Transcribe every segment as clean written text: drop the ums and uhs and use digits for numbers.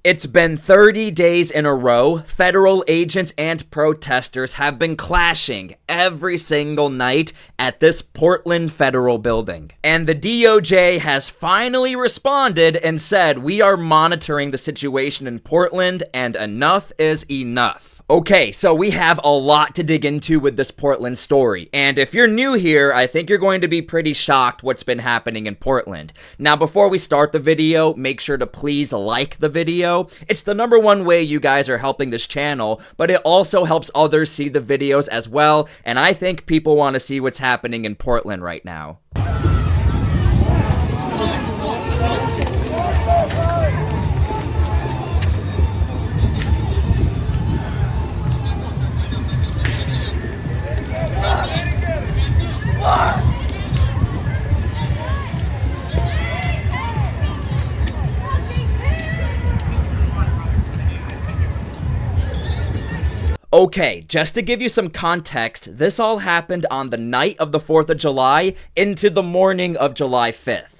It's been 30 days in a row. Federal agents and protesters have been clashing every single night at this Portland federal building. And the DOJ has finally responded and said, we are monitoring the situation in Portland and enough is enough. Okay, so we have a lot to dig into with this Portland story, and if you're new here, I think you're going to be pretty shocked what's been happening in Portland. Now, before we start the video, make sure to please like the video. It's the #1 way you guys are helping this channel, but it also helps others see the videos as well, and I think people want to see what's happening in Portland right now. Okay, just to give you some context, this all happened on the night of the 4th of July into the morning of July 5th.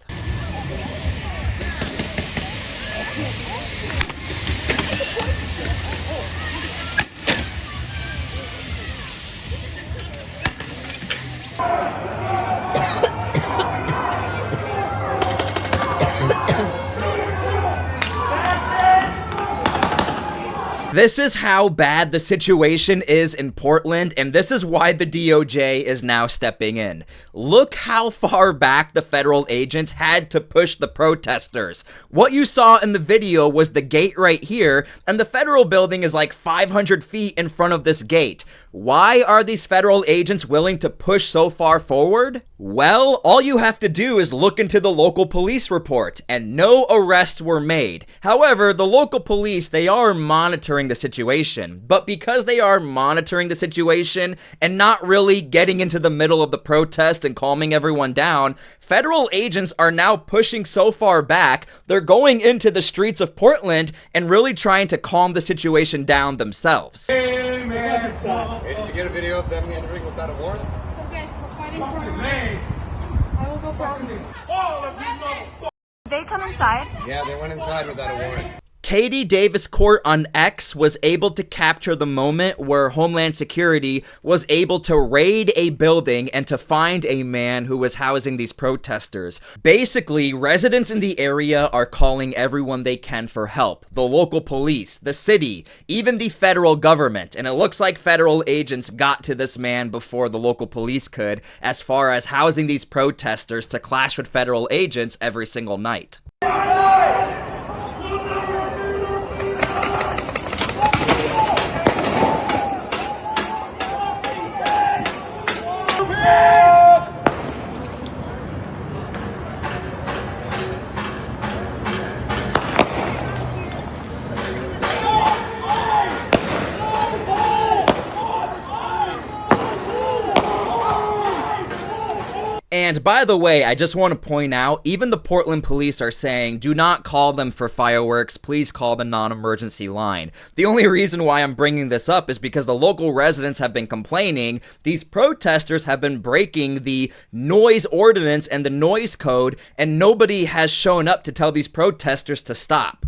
This is how bad the situation is in Portland, and this is why the DOJ is now stepping in. Look how far back the federal agents had to push the protesters. What you saw in the video was the gate right here, and the federal building is like 500 feet in front of this gate. Why are these federal agents willing to push so far forward? Well, all you have to do is look into the local police report, and no arrests were made. However, the local police, they are monitoring the situation, but because they are monitoring the situation and not really getting into the middle of the protest and calming everyone down, federal agents are now pushing so far back, they're going into the streets of Portland and really trying to calm the situation down themselves. Hey, did you get a video of them entering without a warrant? Okay, we're fighting for I will go grab this. All of you Did they come inside? Yeah, they went inside without a warrant. Katie Davis Court on X was able to capture the moment where Homeland Security was able to raid a building and to find a man who was housing these protesters. Basically, residents in the area are calling everyone they can for help. The local police, the city, even the federal government. And it looks like federal agents got to this man before the local police could, as far as housing these protesters to clash with federal agents every single night. And by the way, I just want to point out, even the Portland police are saying, do not call them for fireworks, please call the non-emergency line. The only reason why I'm bringing this up is because the local residents have been complaining these protesters have been breaking the noise ordinance and the noise code, and nobody has shown up to tell these protesters to stop.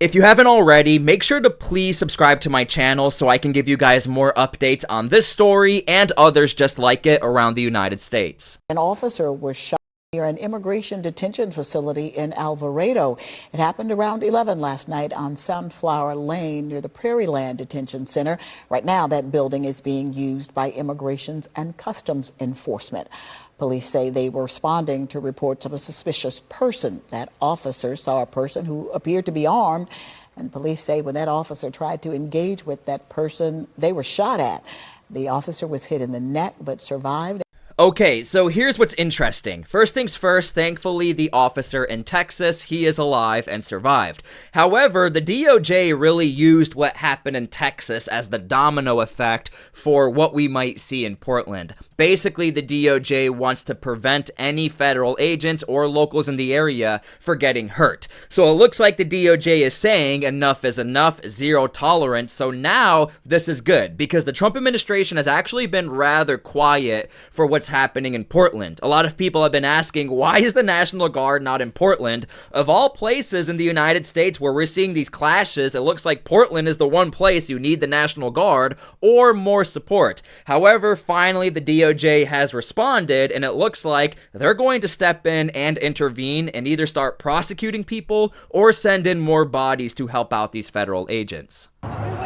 If you haven't already, make sure to please subscribe to my channel so I can give you guys more updates on this story and others just like it around the United States. An officer was shot near an immigration detention facility in Alvarado. It happened around 11 last night on Sunflower Lane near the Prairie Land Detention Center. Right now, that building is being used by Immigrations and Customs Enforcement. Police say they were responding to reports of a suspicious person. That officer saw a person who appeared to be armed, and police say when that officer tried to engage with that person, they were shot at. The officer was hit in the neck but survived. Okay, so here's what's interesting. First things first, thankfully the officer in Texas, he is alive and survived. However, the DOJ really used what happened in Texas as the domino effect for what we might see in Portland. Basically, the DOJ wants to prevent any federal agents or locals in the area from getting hurt. So it looks like the DOJ is saying enough is enough, zero tolerance. So now this is good because the Trump administration has actually been rather quiet for what's what's happening in Portland. A lot of people have been asking, why is the National Guard not in Portland? Of all places in the United States where we're seeing these clashes, it looks like Portland is the one place you need the National Guard or more support. However, finally the DOJ has responded, and it looks like they're going to step in and intervene and either start prosecuting people or send in more bodies to help out these federal agents.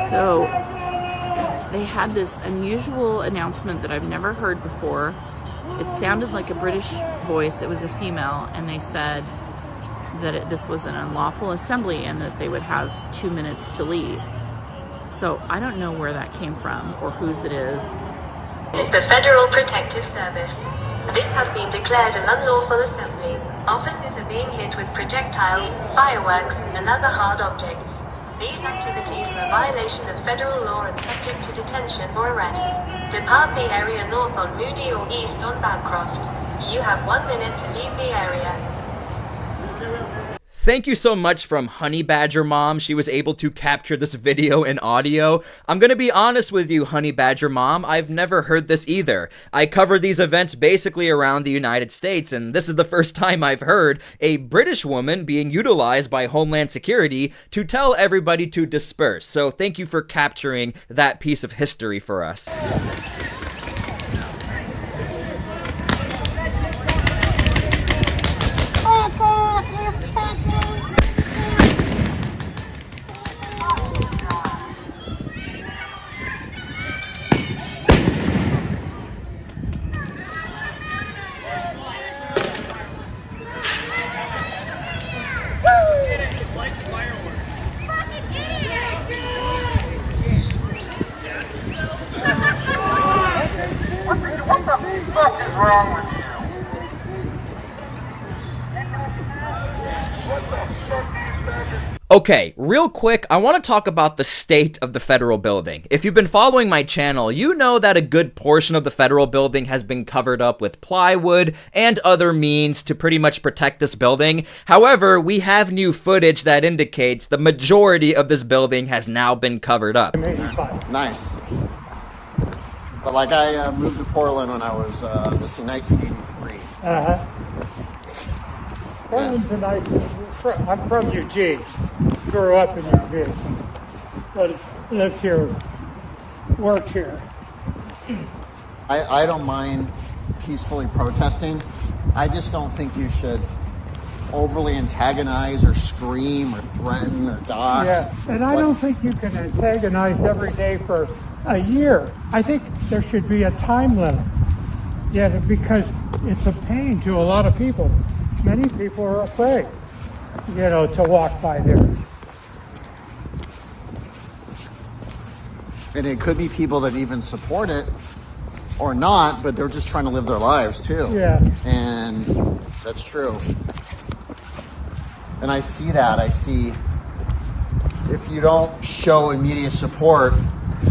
So they had this unusual announcement that I've never heard before. It sounded like a British voice. It was a female, and they said that this was an unlawful assembly and that they would have 2 minutes to leave. So I don't know where that came from or whose it is. It's the Federal Protective Service. This has been declared an unlawful assembly. Officers are being hit with projectiles, fireworks, and other hard objects. These activities are a violation of federal law and subject to detention or arrest. Depart the area north on Moody or east on Bancroft. You have 1 minute to leave the area. Thank you so much from Honey Badger Mom. She was able to capture this video and audio. I'm gonna be honest with you, Honey Badger Mom, I've never heard this either. I cover these events basically around the United States, and this is the first time I've heard a British woman being utilized by Homeland Security to tell everybody to disperse. So thank you for capturing that piece of history for us. What is wrong with you? Okay, real quick, I want to talk about the state of the federal building. If you've been following my channel, you know that a good portion of the federal building has been covered up with plywood and other means to pretty much protect this building. However, we have new footage that indicates the majority of this building has now been covered up. Nice. But like I moved to Portland when I was, let's see, 1983. Portland's a nice, I'm from Eugene, grew up in Eugene, but lived here, worked here. I don't mind peacefully protesting. I just don't think you should overly antagonize or scream or threaten or dox. Yeah, and I don't think you can antagonize every day for a year. I think there should be a time limit. Yeah, because it's a pain to a lot of people. Many people are afraid, to walk by there. And it could be people that even support it or not, but they're just trying to live their lives too. Yeah. And that's true. And I see that. I see if you don't show immediate support,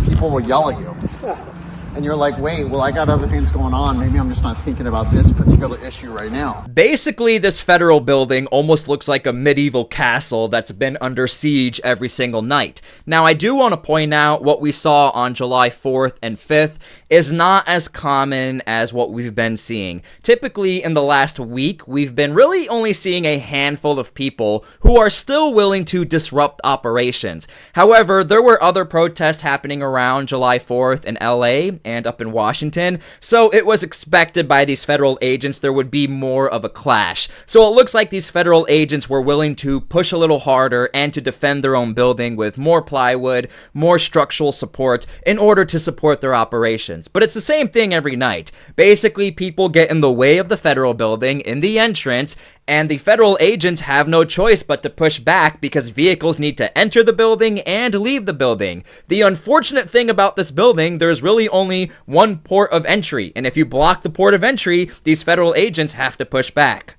people will yell at you. Yeah. And you're like, wait, well, I got other things going on. Maybe I'm just not thinking about this particular issue right now. Basically, this federal building almost looks like a medieval castle that's been under siege every single night. Now, I do want to point out what we saw on July 4th and 5th is not as common as what we've been seeing. Typically, in the last week, we've been really only seeing a handful of people who are still willing to disrupt operations. However, there were other protests happening around July 4th in LA and up in Washington, so it was expected by these federal agents there would be more of a clash. So it looks like these federal agents were willing to push a little harder and to defend their own building with more plywood, more structural support in order to support their operations. But it's the same thing every night. Basically, people get in the way of the federal building in the entrance, and the federal agents have no choice but to push back because vehicles need to enter the building and leave the building. The unfortunate thing about this building, there's really only one port of entry, and if you block the port of entry, these federal agents have to push back.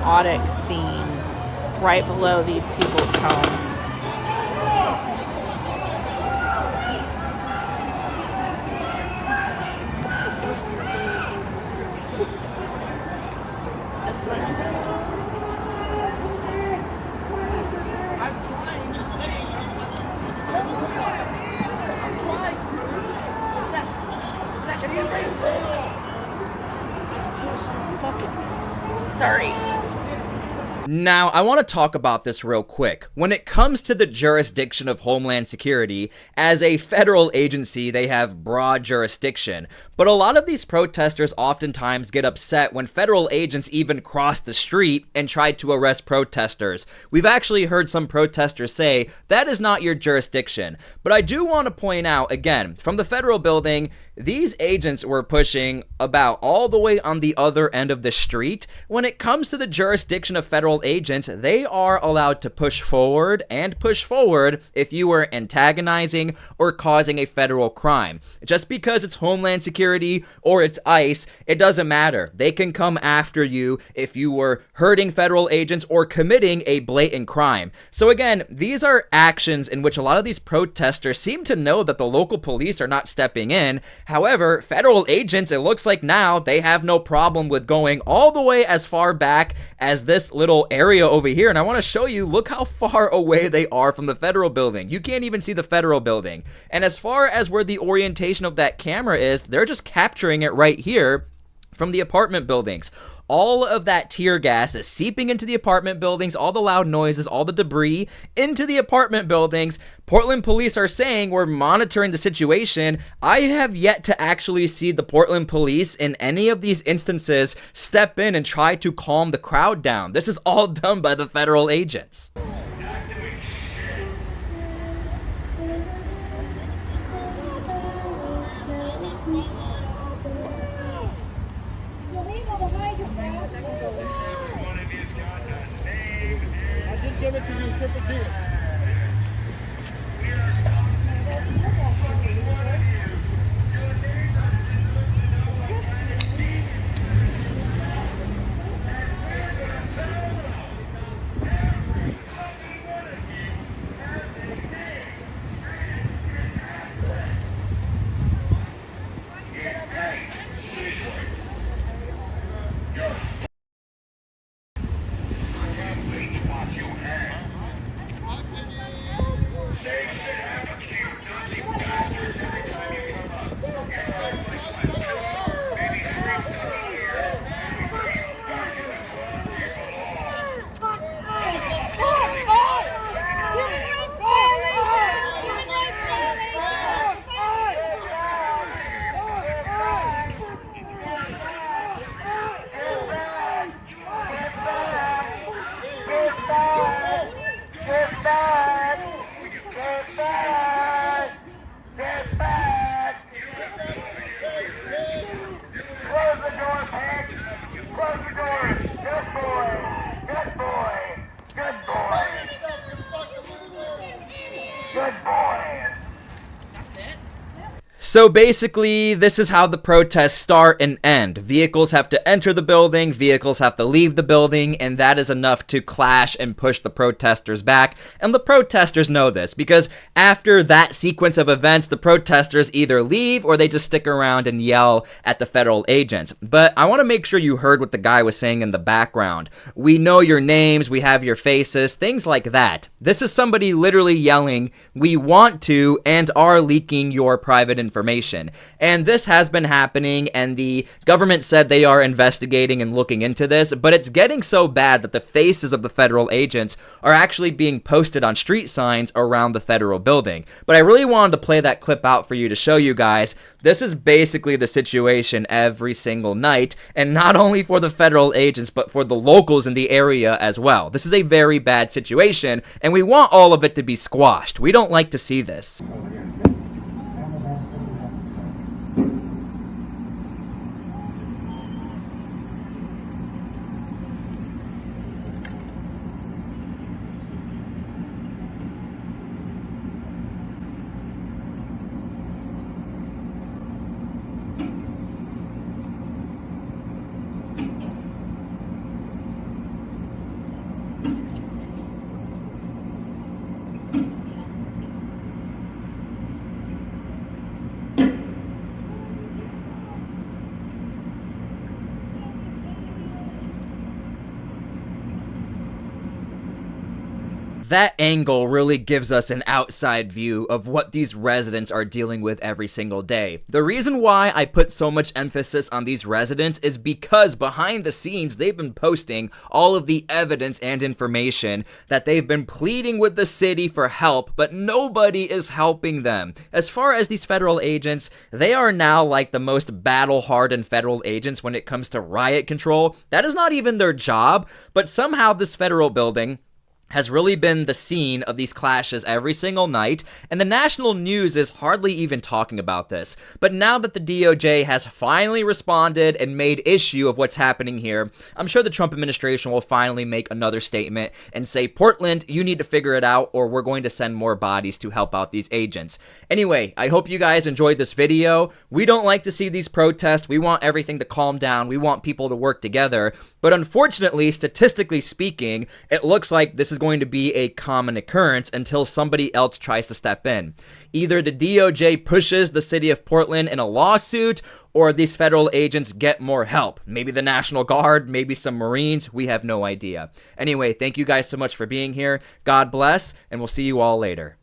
chaotic scene right below these people's homes. Sorry. Now, I want to talk about this real quick. When it comes to the jurisdiction of Homeland Security, as a federal agency, they have broad jurisdiction. But a lot of these protesters oftentimes get upset when federal agents even cross the street and try to arrest protesters. We've actually heard some protesters say, that is not your jurisdiction. But I do want to point out, again, from the federal building, these agents were pushing about all the way on the other end of the street. When it comes to the jurisdiction of federal agents, they are allowed to push forward if you were antagonizing or causing a federal crime. Just because it's Homeland Security or it's ICE, it doesn't matter. They can come after you if you were hurting federal agents or committing a blatant crime. So again, these are actions in which a lot of these protesters seem to know that the local police are not stepping in. However, federal agents, it looks like now they have no problem with going all the way as far back as this little area over here. And I want to show you, look how far away they are from the federal building. You can't even see the federal building. And as far as where the orientation of that camera is, they're just capturing it right here from the apartment buildings. All of that tear gas is seeping into the apartment buildings, all the loud noises, all the debris into the apartment buildings. Portland police are saying we're monitoring the situation. I have yet to actually see the Portland police in any of these instances step in and try to calm the crowd down. This is all done by the federal agents. Give it to you, triple G. So basically, this is how the protests start and end. Vehicles have to enter the building, vehicles have to leave the building, and that is enough to clash and push the protesters back. And the protesters know this, because after that sequence of events, the protesters either leave or they just stick around and yell at the federal agents. But I want to make sure you heard what the guy was saying in the background. We know your names, we have your faces, things like that. This is somebody literally yelling, we want to and are leaking your private information. And this has been happening, and the government said they are investigating and looking into this, but it's getting so bad that the faces of the federal agents are actually being posted on street signs around the federal building. But I really wanted to play that clip out for you to show you guys. This is basically the situation every single night, and not only for the federal agents, but for the locals in the area as well. This is a very bad situation, and we want all of it to be squashed. We don't like to see this. That angle really gives us an outside view of what these residents are dealing with every single day. The reason why I put so much emphasis on these residents is because behind the scenes, they've been posting all of the evidence and information that they've been pleading with the city for help, but nobody is helping them. As far as these federal agents, they are now like the most battle-hardened federal agents when it comes to riot control. That is not even their job, but somehow this federal building has really been the scene of these clashes every single night, and the national news is hardly even talking about this. But now that the DOJ has finally responded and made issue of what's happening here, I'm sure the Trump administration will finally make another statement and say, Portland, you need to figure it out, or we're going to send more bodies to help out these agents. Anyway, I hope you guys enjoyed this video. We don't like to see these protests. We want everything to calm down. We want people to work together. But unfortunately, statistically speaking, it looks like this is going to be a common occurrence until somebody else tries to step in. Either the DOJ pushes the city of Portland in a lawsuit, or these federal agents get more help. Maybe the National Guard, maybe some Marines, we have no idea. Anyway, thank you guys so much for being here. God bless, and we'll see you all later.